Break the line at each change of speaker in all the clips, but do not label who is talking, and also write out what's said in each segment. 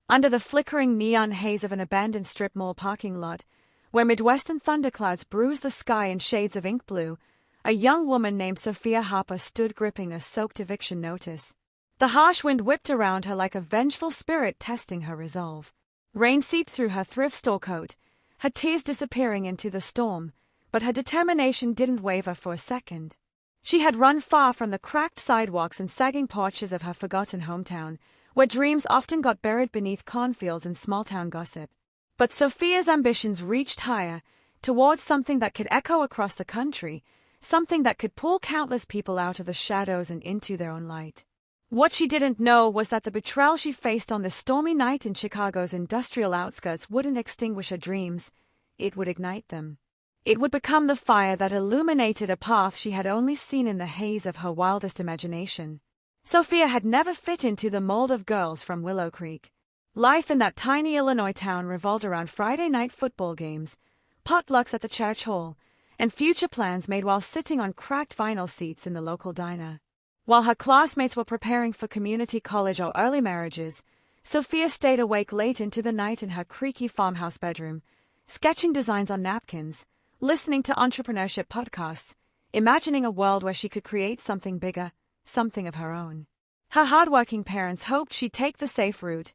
Under the flickering neon haze of an abandoned strip mall parking lot, where Midwestern thunderclouds bruised the sky in shades of ink blue, a young woman named Sophia Harper stood gripping a soaked eviction notice. The harsh wind whipped around her like a vengeful spirit testing her resolve. Rain seeped through her thrift store coat, her tears disappearing into the storm, but her determination didn't waver for a second. She had run far from the cracked sidewalks and sagging porches of her forgotten hometown, where dreams often got buried beneath cornfields and small-town gossip. But Sophia's ambitions reached higher, towards something that could echo across the country, something that could pull countless people out of the shadows and into their own light. What she didn't know was that the betrayal she faced on this stormy night in Chicago's industrial outskirts wouldn't extinguish her dreams, it would ignite them. It would become the fire that illuminated a path she had only seen in the haze of her wildest imagination. Sophia had never fit into the mold of girls from Willow Creek. Life in that tiny Illinois town revolved around Friday night football games, potlucks at the church hall, and future plans made while sitting on cracked vinyl seats in the local diner. While her classmates were preparing for community college or early marriages, Sophia stayed awake late into the night in her creaky farmhouse bedroom, sketching designs on napkins, listening to entrepreneurship podcasts, imagining a world where she could create something bigger, something of her own. Her hardworking parents hoped she'd take the safe route,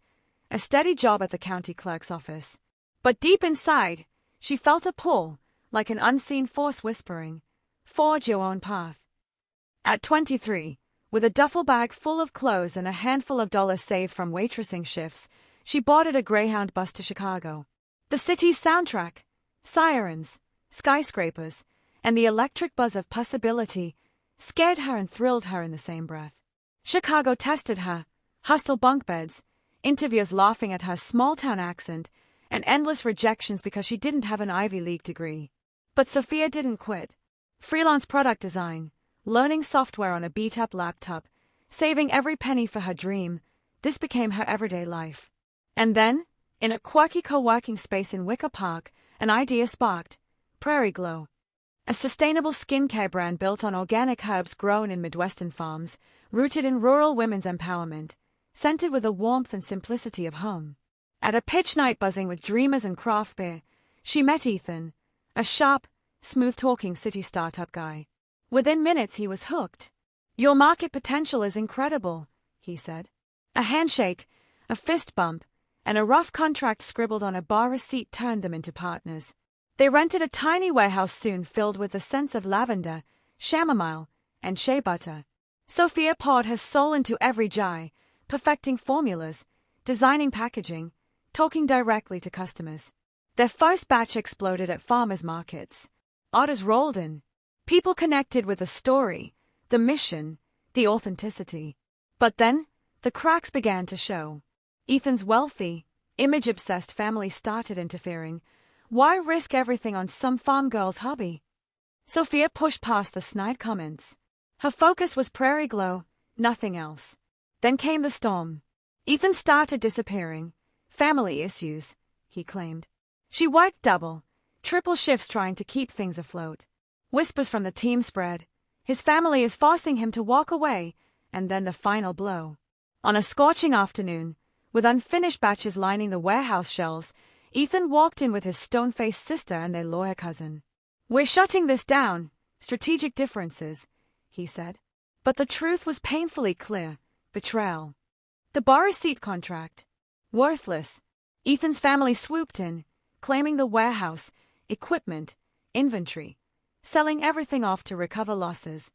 a steady job at the county clerk's office. But deep inside, she felt a pull, like an unseen force whispering, "Forge your own path." At 23, with a duffel bag full of clothes and a handful of dollars saved from waitressing shifts, she boarded a Greyhound bus to Chicago. The city's soundtrack, sirens, skyscrapers, and the electric buzz of possibility scared her and thrilled her in the same breath. Chicago tested her, hostile bunk beds, interviewers laughing at her small-town accent, and endless rejections because she didn't have an Ivy League degree. But Sophia didn't quit. Freelance product design, learning software on a beat-up laptop, saving every penny for her dream, this became her everyday life. And then, in a quirky co-working space in Wicker Park, an idea sparked: Prairie Glow. A sustainable skincare brand built on organic herbs grown in Midwestern farms, rooted in rural women's empowerment, scented with the warmth and simplicity of home. At a pitch night buzzing with dreamers and craft beer, she met Ethan, a sharp, smooth-talking city startup guy. Within minutes he was hooked. "Your market potential is incredible," he said. A handshake, a fist bump, and a rough contract scribbled on a bar receipt turned them into partners. They rented a tiny warehouse soon filled with the scents of lavender, chamomile, and shea butter. Sophia poured her soul into every jar, perfecting formulas, designing packaging, talking directly to customers. Their first batch exploded at farmers' markets. Orders rolled in. People connected with the story, the mission, the authenticity. But then, the cracks began to show. Ethan's wealthy, image-obsessed family started interfering. Why risk everything on some farm girl's hobby? Sophia pushed past the snide comments. Her focus was Prairie Glow, nothing else. Then came the storm. Ethan started disappearing. Family issues, he claimed. She worked double, triple shifts trying to keep things afloat. Whispers from the team spread. His family is forcing him to walk away, and then the final blow. On a scorching afternoon, with unfinished batches lining the warehouse shelves, Ethan walked in with his stone-faced sister and their lawyer cousin. "We're shutting this down. Strategic differences," he said. But the truth was painfully clear. Betrayal. The bar receipt contract. Worthless. Ethan's family swooped in, claiming the warehouse, equipment, inventory, selling everything off to recover losses.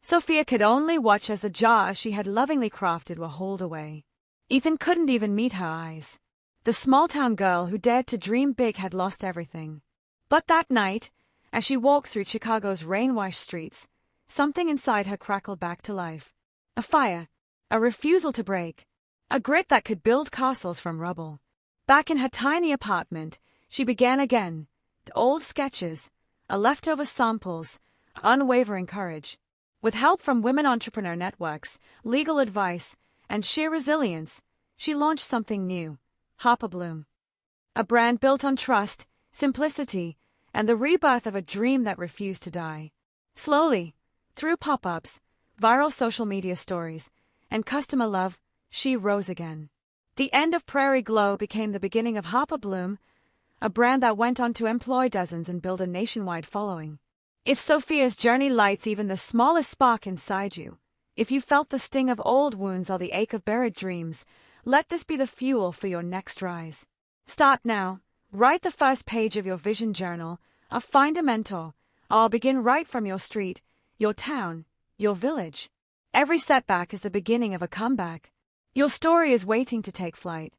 Sophia could only watch as the jars she had lovingly crafted were hauled away. Ethan couldn't even meet her eyes. The small-town girl who dared to dream big had lost everything. But that night, as she walked through Chicago's rain-washed streets, something inside her crackled back to life. A fire, a refusal to break, a grit that could build castles from rubble. Back in her tiny apartment, she began again. The old sketches, a leftover samples, unwavering courage. With help from women entrepreneur networks, legal advice, and sheer resilience, she launched something new, Harper Bloom. A brand built on trust, simplicity, and the rebirth of a dream that refused to die. Slowly, through pop-ups, viral social media stories, and customer love, she rose again. The end of Prairie Glow became the beginning of Harper Bloom, a brand that went on to employ dozens and build a nationwide following. If Sophia's journey lights even the smallest spark inside you, if you felt the sting of old wounds or the ache of buried dreams, let this be the fuel for your next rise. Start now. Write the first page of your vision journal, or find a mentor, or begin right from your street, your town, your village. Every setback is the beginning of a comeback. Your story is waiting to take flight.